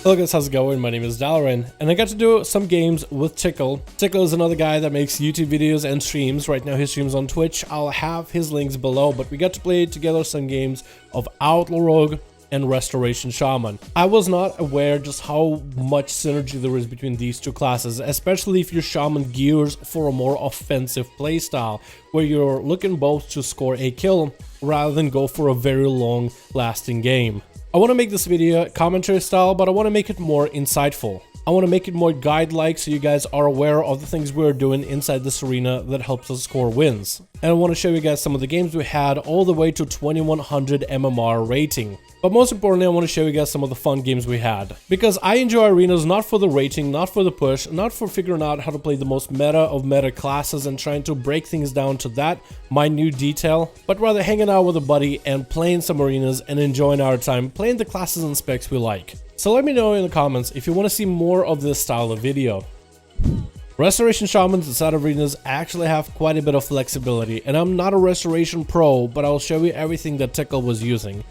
Hello guys, how's it going? My name is Dalaran, and I got to do some games with Tiqqle. Tiqqle is another guy that makes YouTube videos and streams. Right now he streams on Twitch. I'll have his links below, but we got to play together some games of Outlaw Rogue and Restoration Shaman. I was not aware just how much synergy there is between these two classes, especially if your Shaman gears for a more offensive playstyle, where you're looking both to score a kill rather than go for a very long lasting game. I want to make this video commentary style, but I want to make it more insightful. I want to make it more guide-like so you guys are aware of the things we're doing inside this arena that helps us score wins. And I want to show you guys some of the games we had all the way to 2100 MMR rating. But most importantly, I want to show you guys some of the fun games we had. Because I enjoy arenas not for the rating, not for the push, not for figuring out how to play the most meta of meta classes and trying to break things down to that minute detail, but rather hanging out with a buddy and playing some arenas and enjoying our time playing the classes and specs we like. So let me know in the comments if you want to see more of this style of video. Restoration Shamans inside of arenas actually have quite a bit of flexibility, and I'm not a restoration pro, but I'll show you everything that Tiqqle was using.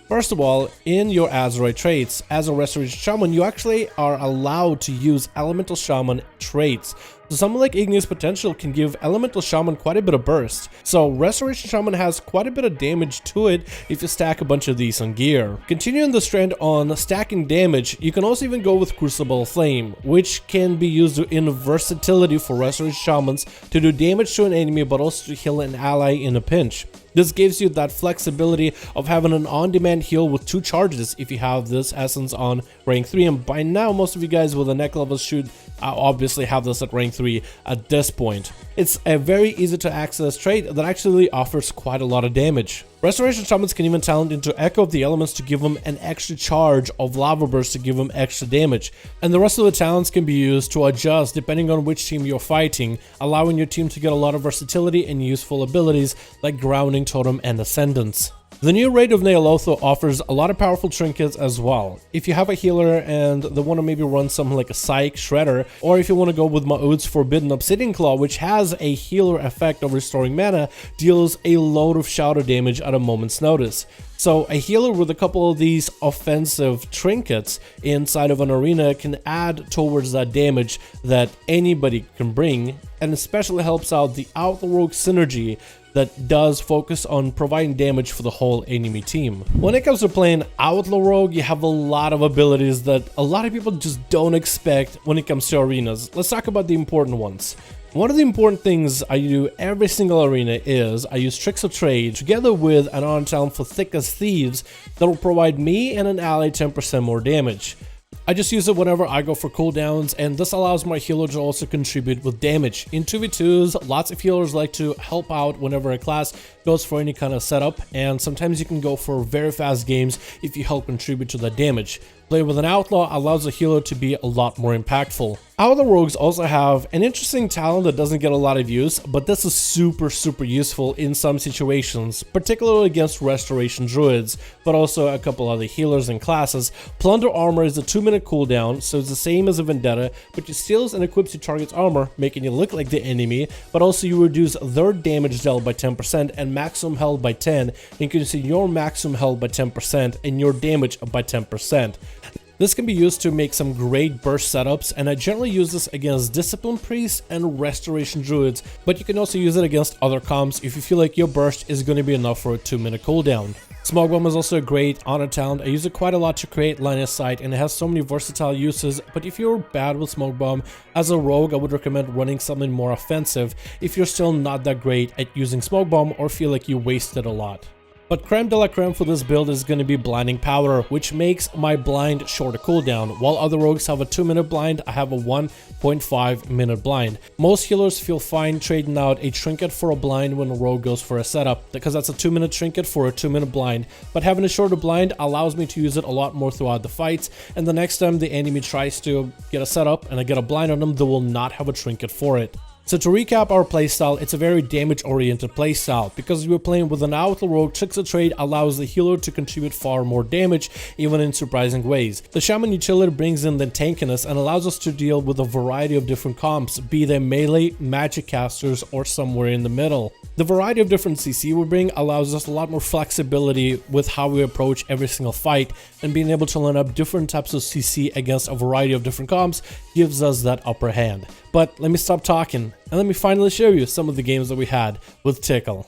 First of all, in your Azeroth traits, as a Restoration Shaman, you actually are allowed to use Elemental Shaman traits. So someone like Igneous Potential can give Elemental Shaman quite a bit of burst. So Restoration Shaman has quite a bit of damage to it if you stack a bunch of these on gear. Continuing the trend on stacking damage, you can also even go with Crucible Flame, which can be used in versatility for Restoration Shamans to do damage to an enemy but also to heal an ally in a pinch. This gives you that flexibility of having an on-demand heal with 2 charges if you have this essence on rank 3, and by now most of you guys with the neck levels should obviously have this at rank 3 at this point. It's a very easy to access trait that actually offers quite a lot of damage. Restoration Shamans can even talent into Echo of the Elements to give them an extra charge of Lava Burst to give them extra damage, and the rest of the talents can be used to adjust depending on which team you're fighting, allowing your team to get a lot of versatility and useful abilities like Grounding Totem and Ascendance. The new Raid of Neolotho offers a lot of powerful trinkets as well. If you have a healer and they want to maybe run something like a Psych Shredder, or if you want to go with Ma'ud's Forbidden Obsidian Claw, which has a healer effect of restoring mana, deals a load of shadow damage at a moment's notice. So a healer with a couple of these offensive trinkets inside of an arena can add towards that damage that anybody can bring, and especially helps out the Outlaw Rogue synergy that does focus on providing damage for the whole enemy team. When it comes to playing Outlaw Rogue, you have a lot of abilities that a lot of people just don't expect when it comes to arenas. Let's talk about the important ones. One of the important things I do every single arena is I use Tricks of Trade together with an on-talent for Thick as Thieves that will provide me and an ally 10% more damage. I just use it whenever I go for cooldowns, and this allows my healer to also contribute with damage. In 2v2s, lots of healers like to help out whenever a class goes for any kind of setup, and sometimes you can go for very fast games if you help contribute to that damage. Playing with an outlaw allows a healer to be a lot more impactful. Outlaw Rogues also have an interesting talent that doesn't get a lot of use, but this is super useful in some situations, particularly against Restoration Druids, but also a couple other healers and classes. Plunder Armor is a 2-minute cooldown, so it's the same as a Vendetta, but you steals and equips your target's armor, making you look like the enemy, but also you reduce their damage dealt by 10% and maximum health by 10, increasing your maximum health by 10% and your damage by 10%. This can be used to make some great burst setups, and I generally use this against Discipline Priests and Restoration Druids, but you can also use it against other comps if you feel like your burst is going to be enough for a 2-minute cooldown. Smoke Bomb is also a great honor talent. I use it quite a lot to create line of sight, and it has so many versatile uses, but if you're bad with Smoke Bomb, as a rogue I would recommend running something more offensive if you're still not that great at using Smoke Bomb or feel like you wasted a lot. But creme de la creme for this build is going to be Blinding Powder, which makes my blind shorter cooldown. While other rogues have a 2-minute blind, I have a 1.5 minute blind. Most healers feel fine trading out a trinket for a blind when a rogue goes for a setup, because that's a 2-minute trinket for a 2-minute blind, but having a shorter blind allows me to use it a lot more throughout the fights, and the next time the enemy tries to get a setup and I get a blind on them, they will not have a trinket for it. So to recap our playstyle, it's a very damage-oriented playstyle. Because we're playing with an Outlaw Rogue, Tricks of Trade allows the healer to contribute far more damage, even in surprising ways. The Shaman Utility brings in the tankiness and allows us to deal with a variety of different comps, be they melee, magic casters, or somewhere in the middle. The variety of different CC we bring allows us a lot more flexibility with how we approach every single fight, and being able to line up different types of CC against a variety of different comps gives us that upper hand. But let me stop talking and let me finally show you some of the games that we had with Tiqqle.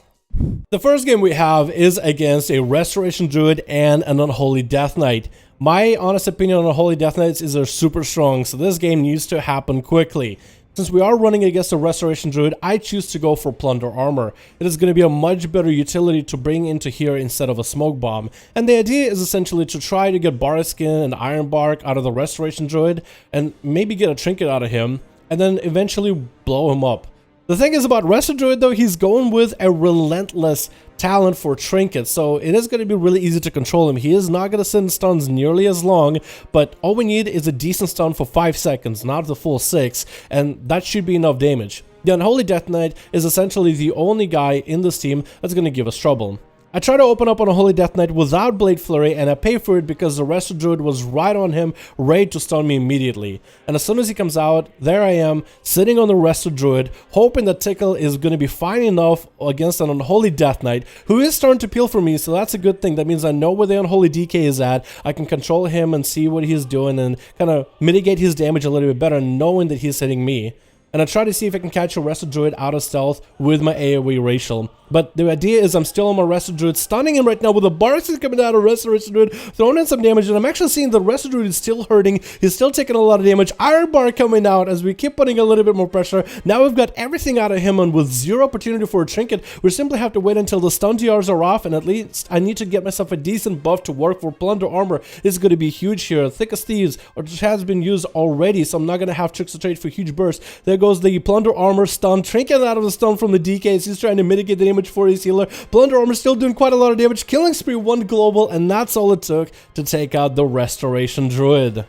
The first game we have is against a Restoration Druid and an Unholy Death Knight. My honest opinion on Unholy Death Knights is they're super strong, so this game needs to happen quickly. Since we are running against a Restoration Druid, I choose to go for Plunder Armor. It is going to be a much better utility to bring into here instead of a Smoke Bomb. And the idea is essentially to try to get Bardic Skin and Iron Bark out of the Restoration Druid, and maybe get a Trinket out of him, and then eventually blow him up. The thing is about Resto Druid though, he's going with a relentless talent for trinkets, so it is going to be really easy to control him. He is not going to send stuns nearly as long, but all we need is a decent stun for 5 seconds, not the full 6, and that should be enough damage. The Unholy Death Knight is essentially the only guy in this team that's going to give us trouble. I try to open up on a Holy Death Knight without Blade Flurry, and I pay for it because the rest of Druid was right on him, ready to stun me immediately. And as soon as he comes out, there I am, sitting on the rest of Druid, hoping that Tiqqle is going to be fine enough against an Unholy Death Knight, who is starting to peel for me, so that's a good thing. That means I know where the Unholy DK is at, I can control him and see what he's doing and kind of mitigate his damage a little bit better, knowing that he's hitting me. And I try to see if I can catch a Rested Druid out of stealth with my AoE Racial. But the idea is I'm still on my Rested Druid, stunning him right now with a Bardic coming out of Rested Druid, throwing in some damage, and I'm actually seeing the Rested Druid is still hurting. He's still taking a lot of damage. Iron Bar coming out as we keep putting a little bit more pressure. Now we've got everything out of him, and with zero opportunity for a trinket, we simply have to wait until the stun TRs are off, and at least I need to get myself a decent buff to work for Plunder Armor. Is going to be huge here. Thick as Thieves, which has been used already, so I'm not going to have Tricks or Trade for huge bursts. There goes the Plunder Armor stun, trinket out of the stun from the DKs. He's trying to mitigate the damage for his healer. Plunder Armor still doing quite a lot of damage. Killing Spree 1 global, and that's all it took to take out the Restoration Druid.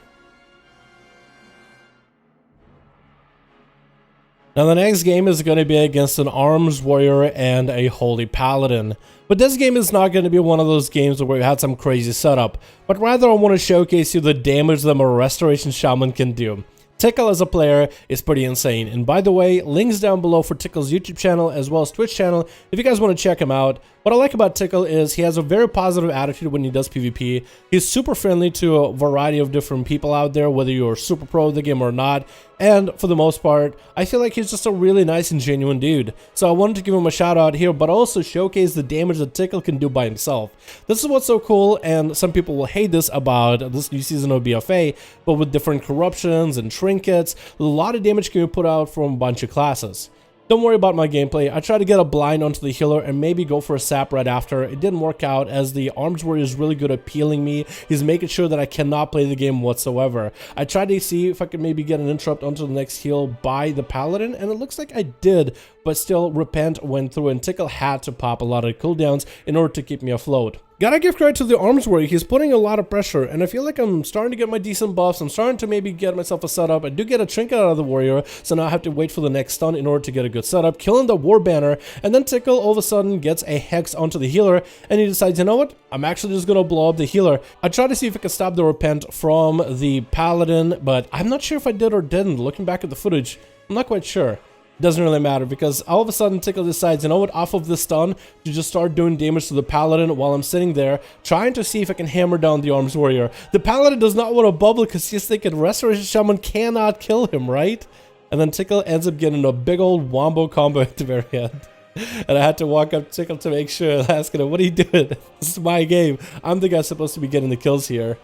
Now the next game is going to be against an Arms Warrior and a Holy Paladin. But this game is not going to be one of those games where we had some crazy setup, but rather I want to showcase you the damage that my Restoration Shaman can do. Tiqqle as a player is pretty insane, and by the way, links down below for Tiqqle's YouTube channel as well as Twitch channel if you guys want to check him out. What I like about Tiqqle is he has a very positive attitude when he does PvP. He's super friendly to a variety of different people out there, whether you're super pro of the game or not, and for the most part, I feel like he's just a really nice and genuine dude. So I wanted to give him a shout out here, but also showcase the damage that Tiqqle can do by himself. This is what's so cool, and some people will hate this about this new season of BFA, but with different corruptions and trinkets, a lot of damage can be put out from a bunch of classes. Don't worry about my gameplay. I tried to get a blind onto the healer and maybe go for a sap right after. It didn't work out as the Arms Warrior is really good at peeling me. He's making sure that I cannot play the game whatsoever. I tried to see if I could maybe get an interrupt onto the next heal by the Paladin, and it looks like I did, but still Repent went through and Tiqqle had to pop a lot of cooldowns in order to keep me afloat. Gotta give credit to the Arms Warrior. He's putting a lot of pressure, and I feel like I'm starting to get my decent buffs. I'm starting to maybe get myself a setup. I do get a trinket out of the Warrior, so now I have to wait for the next stun in order to get a good setup, killing the War Banner, and then Tiqqle all of a sudden gets a Hex onto the healer, and he decides, you know what? I'm actually just gonna blow up the healer. I tried to see if I could stop the Repent from the Paladin, but I'm not sure if I did or didn't. Looking back at the footage, I'm not quite sure. Doesn't really matter because all of a sudden Tiqqle decides, you know what, off of this stun to just start doing damage to the Paladin while I'm sitting there trying to see if I can hammer down the Arms Warrior. The Paladin does not want to bubble because he's thinking Restoration Shaman cannot kill him, right? And then Tiqqle ends up getting a big old wombo combo at the very end. And I had to walk up to Tiqqle to make sure, asking him, what are you doing? This is my game. I'm the guy supposed to be getting the kills here.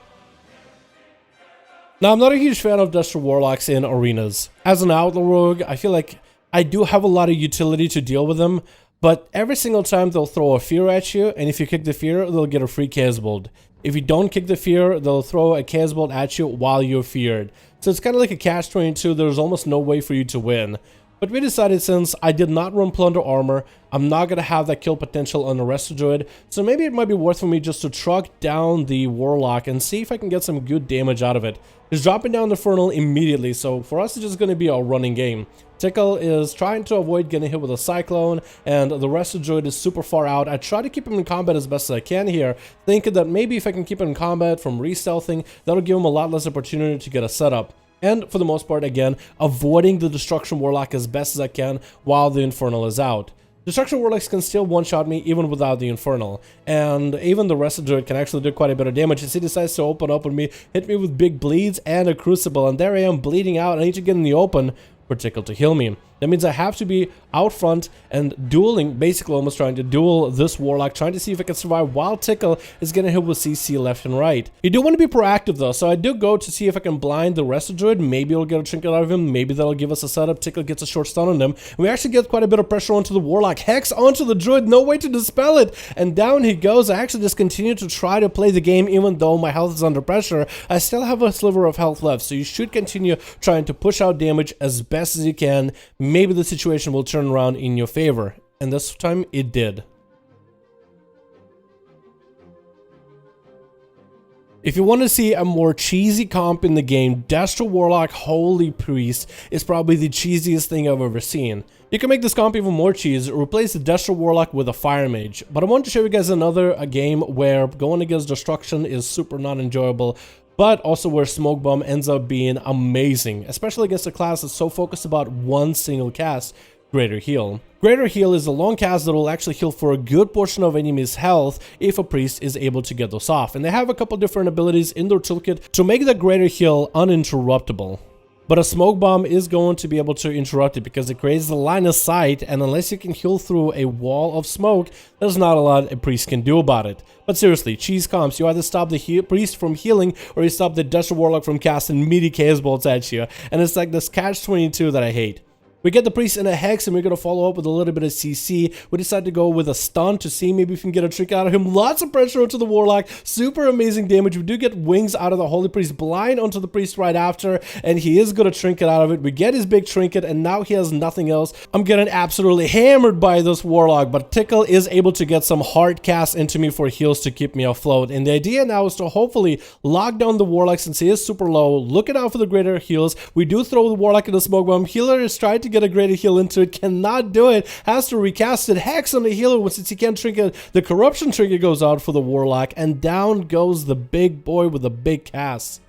Now, I'm not a huge fan of Destro Warlocks in arenas. As an Outlaw Rogue, I feel like I do have a lot of utility to deal with them, but every single time they'll throw a fear at you, and if you kick the fear, they'll get a free Chaos Bolt. If you don't kick the fear, they'll throw a Chaos Bolt at you while you're feared. So it's kind of like a catch-22, there's almost no way for you to win. But we decided since I did not run Plunder Armor, I'm not going to have that kill potential on the rest of Druid, so maybe it might be worth for me just to truck down the Warlock and see if I can get some good damage out of it. He's dropping down the Infernal immediately, so for us it's just going to be a running game. Tiqqle is trying to avoid getting hit with a Cyclone, and the rest of Druid is super far out. I try to keep him in combat as best as I can here, thinking that maybe if I can keep him in combat from re-stealthing, that'll give him a lot less opportunity to get a setup. And for the most part, again, avoiding the Destruction Warlock as best as I can while the Infernal is out. Destruction Warlocks can still one-shot me even without the Infernal, and even the rest of Druid can actually do quite a bit of damage. As he decides to open up on me, hit me with big bleeds and a Crucible, and there I am bleeding out. I need to get in the open for Tiqqle to heal me. That means I have to be out front and dueling, basically almost trying to duel this Warlock, trying to see if I can survive while Tiqqle is getting hit with CC left and right. You do want to be proactive though, so I do go to see if I can blind the rest of Druid. Maybe I'll get a trinket out of him, maybe that'll give us a setup. Tiqqle gets a short stun on him, and we actually get quite a bit of pressure onto the Warlock. Hex onto the Druid, no way to dispel it, and down he goes. I actually just continue to try to play the game even though my health is under pressure. I still have a sliver of health left, so you should continue trying to push out damage as best as you can. Maybe the situation will turn around in your favor, and this time it did. If you want to see a more cheesy comp in the game, Destro Warlock Holy Priest is probably the cheesiest thing I've ever seen. You can make this comp even more cheese, replace the Destro Warlock with a Fire Mage. But I want to show you guys another game where going against Destruction is super not enjoyable, but also where Smoke Bomb ends up being amazing, especially against a class that's so focused about one single cast, Greater Heal. Greater Heal is a long cast that will actually heal for a good portion of enemy's health if a priest is able to get those off. And they have a couple different abilities in their toolkit to make the Greater Heal uninterruptible. But a Smoke Bomb is going to be able to interrupt it because it creates the line of sight, and unless you can heal through a wall of smoke, there's not a lot a priest can do about it. But seriously, cheese comps, you either stop the priest from healing or you stop the Destro Warlock from casting meaty chaos bolts at you, and it's like this catch-22 that I hate. We get the priest in a hex, and we're going to follow up with a little bit of CC. We decide to go with a stun to see maybe if we can get a trick out of him. Lots of pressure onto the Warlock. Super amazing damage. We do get wings out of the Holy Priest, blind onto the priest right after, and he is going to trinket out of it. We get his big trinket, and now he has nothing else. I'm getting absolutely hammered by this Warlock, but Tiqqle is able to get some hard casts into me for heals to keep me afloat. And the idea now is to hopefully lock down the Warlock since he is super low, looking out for the Greater Heals. We do throw the Warlock in the Smoke Bomb. Healer is trying to get a Greater Heal into it, cannot do it, has to recast it. Hex on the healer since he can't trinket. The corruption trinket goes out for the Warlock, and down goes the big boy with a big cast.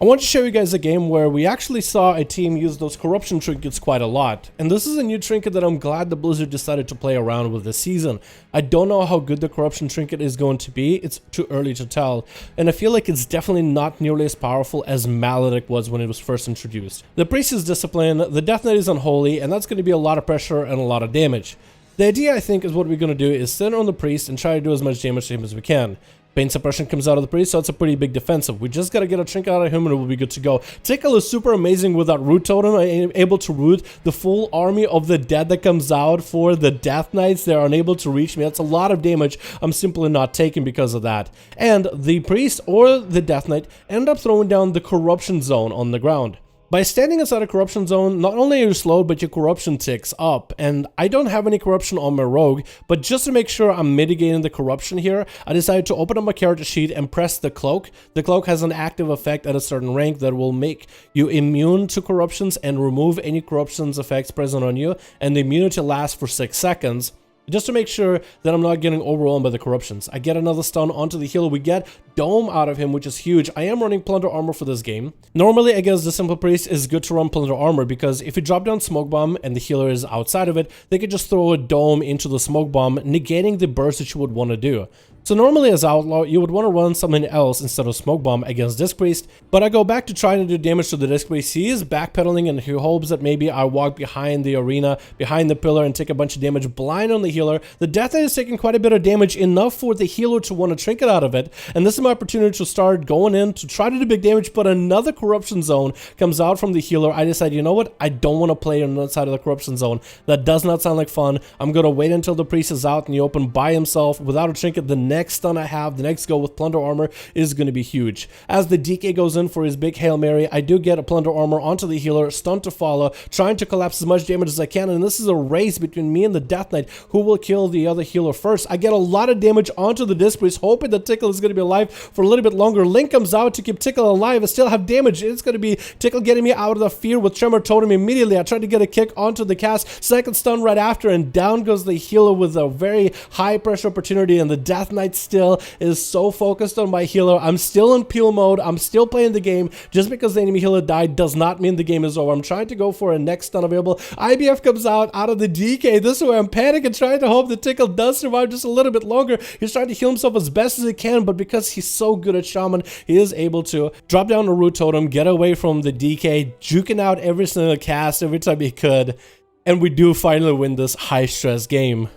I want to show you guys a game where we actually saw a team use those corruption trinkets quite a lot. And this is a new trinket that I'm glad the Blizzard decided to play around with this season. I don't know how good the corruption trinket is going to be. It's too early to tell. And I feel like it's definitely not nearly as powerful as Maledict was when it was first introduced. The Priest is Discipline, the Death Knight is Unholy, and that's going to be a lot of pressure and a lot of damage. The idea, I think, is what we're going to do is sit on the Priest and try to do as much damage to him as we can. Pain Suppression comes out of the Priest, so it's a pretty big defensive. We just gotta get a trinket out of him and it will be good to go. Tiqqle is super amazing with that Root Totem, able to root the full army of the dead that comes out for the Death Knights. They're unable to reach me. That's a lot of damage I'm simply not taking because of that. And the Priest or the Death Knight end up throwing down the Corruption Zone on the ground. By standing inside a corruption zone, not only are you slowed, but your corruption ticks up. And I don't have any corruption on my rogue, but just to make sure I'm mitigating the corruption here, I decided to open up my character sheet and press the cloak. The cloak has an active effect at a certain rank that will make you immune to corruptions and remove any corruptions effects present on you, and the immunity lasts for 6 seconds. Just to make sure that I'm not getting overwhelmed by the corruptions. I get another stun onto the healer. We get Dome out of him, which is huge. I am running Plunder Armor for this game. Normally, against the Simple Priest, it's good to run Plunder Armor because if you drop down Smoke Bomb and the healer is outside of it, they could just throw a Dome into the Smoke Bomb, negating the burst that you would want to do. So normally as Outlaw, you would want to run something else instead of Smoke Bomb against Disc Priest, but I go back to trying to do damage to the Disc Priest. He is backpedaling and he hopes that maybe I walk behind the arena, behind the pillar, and take a bunch of damage blind on the healer. The Death Knight is taking quite a bit of damage, enough for the healer to want to trinket out of it, and this is my opportunity to start going in to try to do big damage, but another Corruption Zone comes out from the healer. I decide, you know what, I don't want to play on the side of the Corruption Zone. That does not sound like fun. I'm going to wait until the Priest is out in the open by himself without a trinket. The next stun I have, the next go with Plunder Armor, is going to be huge. As the DK goes in for his big Hail Mary, I do get a Plunder Armor onto the healer, stun to follow, trying to collapse as much damage as I can, and this is a race between me and the Death Knight, who will kill the other healer first. I get a lot of damage onto the Disc Priest, hoping that Tiqqle is going to be alive. for a little bit longer. Link comes out to keep Tiqqle alive. I still have damage. It's going to be Tiqqle getting me out of the fear with Tremor Totem immediately. I tried to get a kick onto the cast. Second stun right after, and down goes the healer with a very high pressure opportunity, and the Death Knight still is so focused on my healer. I'm still in peel mode. I'm still playing the game. Just because the enemy healer died does not mean the game is over. I'm trying to go for a next stun available. IBF comes out of the DK. This is where I'm panicking, trying to hope that Tiqqle does survive just a little bit longer. He's trying to heal himself as best as he can, but because he's so good at Shaman, he is able to drop down a root totem, get away from the DK, juking out every single cast every time he could, and we do finally win this high-stress game.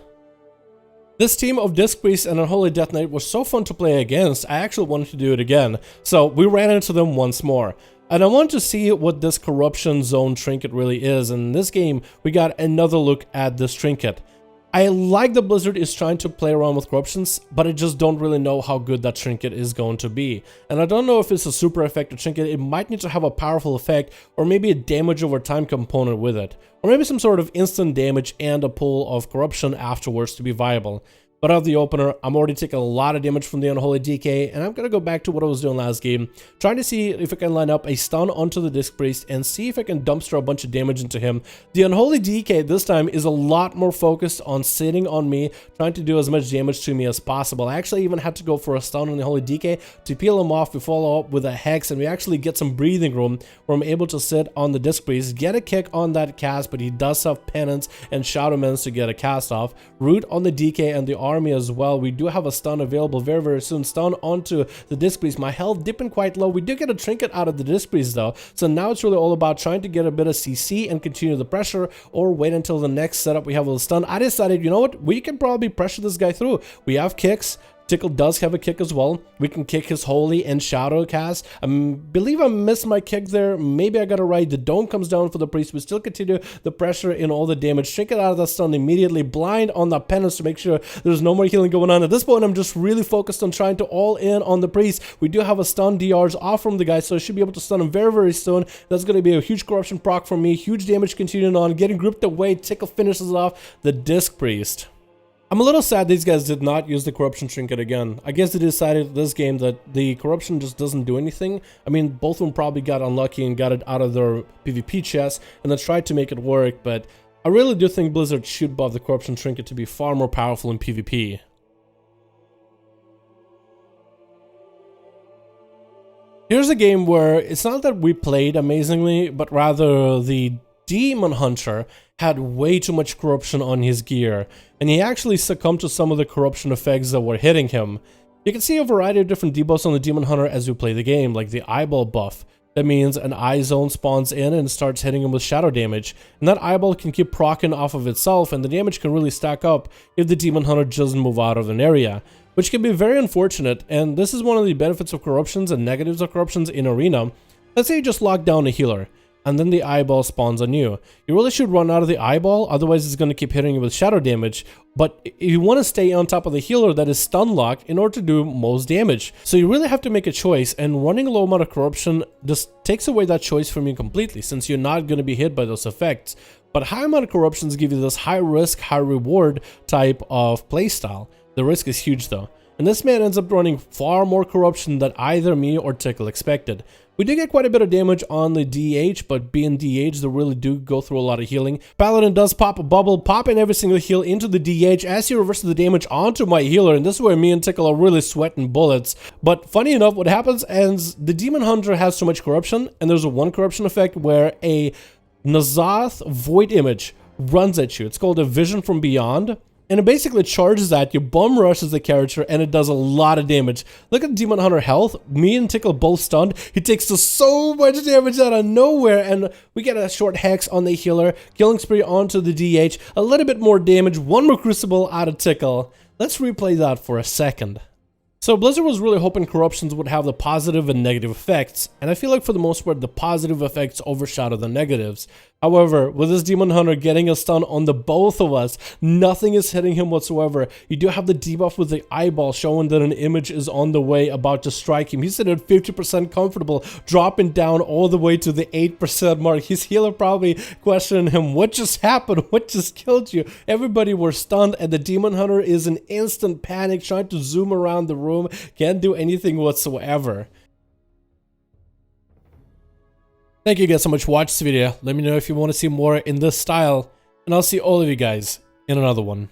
This team of Disc Priest and Unholy Death Knight was so fun to play against, I actually wanted to do it again. So we ran into them once more. And I wanted to see what this Corruption Zone trinket really is, and in this game, we got another look at this trinket. I like that Blizzard is trying to play around with corruptions, but I just don't really know how good that trinket is going to be. And I don't know if it's a super effective trinket. It might need to have a powerful effect, or maybe a damage over time component with it. Or maybe some sort of instant damage and a pull of corruption afterwards to be viable. But out of the opener, I'm already taking a lot of damage from the Unholy DK, and I'm gonna go back to what I was doing last game, trying to see if I can line up a stun onto the Disc Priest and see if I can dumpster a bunch of damage into him. The Unholy DK this time is a lot more focused on sitting on me, trying to do as much damage to me as possible. I actually even had to go for a stun on the Unholy DK to peel him off. We follow up with a Hex, and we actually get some breathing room where I'm able to sit on the Disc Priest, get a kick on that cast, but he does have Penance and Shadow Mends to get a cast off. Root on the DK and the Army as well. We do have a stun available very soon. Stun onto the Disc Priest. My health dipping quite low. We do get a trinket out of the Disc Priest though, so now it's really all about trying to get a bit of CC and continue the pressure, or wait until the next setup we have a stun. I decided, you know what, we can probably pressure this guy through. We have kicks. Tiqqle does have a kick as well. We can kick his Holy and Shadow cast. I believe I missed my kick there. Maybe I got it right. The Dome comes down for the Priest. We still continue the pressure in all the damage. Trinket out of that stun immediately. Blind on the Penance to make sure there's no more healing going on. At this point, I'm just really focused on trying to all in on the Priest. We do have a stun DRs off from the guy, so I should be able to stun him very soon. That's going to be a huge corruption proc for me. Huge damage continuing on. Getting grouped away. Tiqqle finishes off the Disc Priest. I'm a little sad these guys did not use the corruption trinket again. I guess they decided this game that the corruption just doesn't do anything. I mean, both of them probably got unlucky and got it out of their PvP chest and then tried to make it work, but I really do think Blizzard should buff the corruption trinket to be far more powerful in PvP. Here's a game where it's not that we played amazingly, but rather the Demon Hunter had way too much corruption on his gear, and he actually succumbed to some of the corruption effects that were hitting him. You can see a variety of different debuffs on the Demon Hunter as you play the game, like the eyeball buff. That means an eye zone spawns in and starts hitting him with shadow damage, and that eyeball can keep proccing off of itself, and the damage can really stack up if the Demon Hunter doesn't move out of an area, which can be very unfortunate. And this is one of the benefits of corruptions and negatives of corruptions in Arena. Let's say you just lock down a healer, and then the eyeball spawns on you. You really should run out of the eyeball, otherwise it's going to keep hitting you with shadow damage. But if you want to stay on top of the healer, that is stun locked in order to do most damage. So you really have to make a choice, and running a low amount of corruption just takes away that choice from you completely, since you're not going to be hit by those effects. But high amount of corruptions give you this high risk, high reward type of playstyle. The risk is huge though. And this man ends up running far more corruption than either me or Tiqqle expected. We did get quite a bit of damage on the DH, but being DH, they really do go through a lot of healing. Paladin does pop a bubble, popping every single heal into the DH as he reverses the damage onto my healer, and this is where me and Tiqqle are really sweating bullets. But funny enough, what happens is the Demon Hunter has so much corruption, and there's a one corruption effect where a N'Zoth Void Image runs at you. It's called a Vision from Beyond. And it basically charges at you, bum rushes the character, and it does a lot of damage. Look at Demon Hunter health. Me and Tiqqle both stunned. He takes so much damage out of nowhere, and we get a short hex on the healer, killing spree onto the DH, a little bit more damage, one more crucible out of Tiqqle. Let's replay that for a second. So Blizzard was really hoping corruptions would have the positive and negative effects, and I feel like for the most part the positive effects overshadow the negatives. However, with this Demon Hunter getting a stun on the both of us, nothing is hitting him whatsoever. You do have the debuff with the eyeball showing that an image is on the way about to strike him. He's sitting at 50% comfortable, dropping down all the way to the 8% mark. His healer probably questioning him, what just happened? What just killed you? Everybody were stunned, and the Demon Hunter is in instant panic, trying to zoom around the room, can't do anything whatsoever. Thank you guys so much for watching this video. Let me know if you want to see more in this style, and I'll see all of you guys in another one.